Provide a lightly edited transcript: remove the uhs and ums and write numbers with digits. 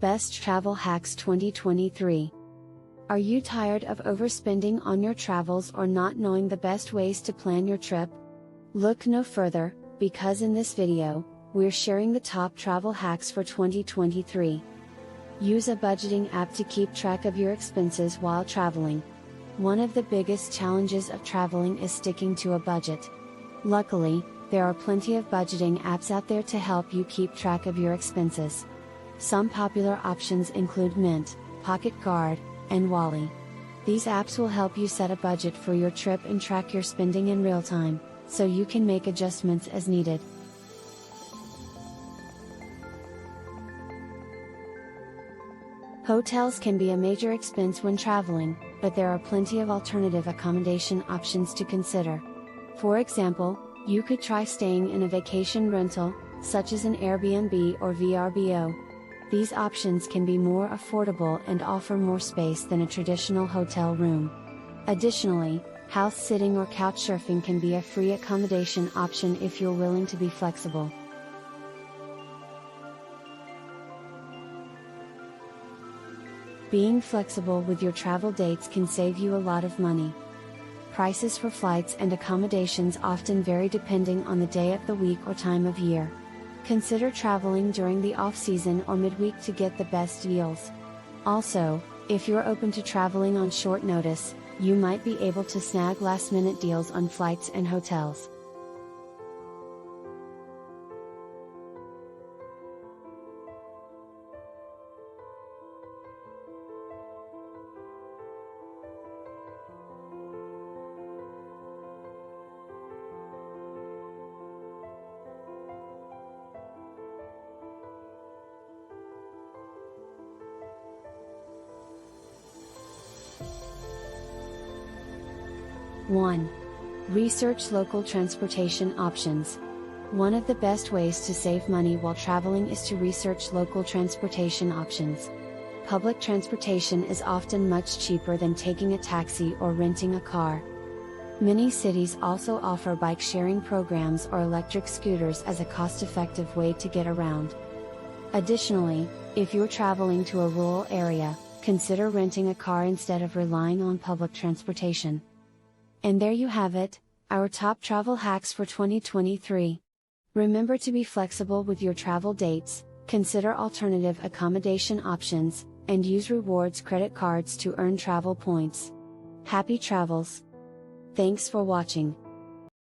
Best Travel Hacks 2023. Are you tired of overspending on your travels or not knowing the best ways to plan your trip? Look no further, because in this video, we're sharing the top travel hacks for 2023. Use a budgeting app to keep track of your expenses while traveling. One of the biggest challenges of traveling is sticking to a budget. Luckily, there are plenty of budgeting apps out there to help you keep track of your expenses. Some popular options include Mint, Pocket Guard, and Wally. These apps will help you set a budget for your trip and track your spending in real time, so you can make adjustments as needed. Hotels can be a major expense when traveling, but there are plenty of alternative accommodation options to consider. For example, you could try staying in a vacation rental, such as an Airbnb or VRBO. These options can be more affordable and offer more space than a traditional hotel room. Additionally, house sitting or couch surfing can be a free accommodation option if you're willing to be flexible. Being flexible with your travel dates can save you a lot of money. Prices for flights and accommodations often vary depending on the day of the week or time of year. Consider traveling during the off-season or midweek to get the best deals. Also, if you're open to traveling on short notice, you might be able to snag last-minute deals on flights and hotels. One. Research local transportation options. One of the best ways to save money while traveling is to research local transportation options. Public transportation is often much cheaper than taking a taxi or renting a car. Many cities also offer bike sharing programs or electric scooters as a cost-effective way to get around. Additionally, if you're traveling to a rural area, consider renting a car instead of relying on public transportation. And there you have it, our top travel hacks for 2023. Remember to be flexible with your travel dates, consider alternative accommodation options, and use rewards credit cards to earn travel points. Happy travels! Thanks for watching.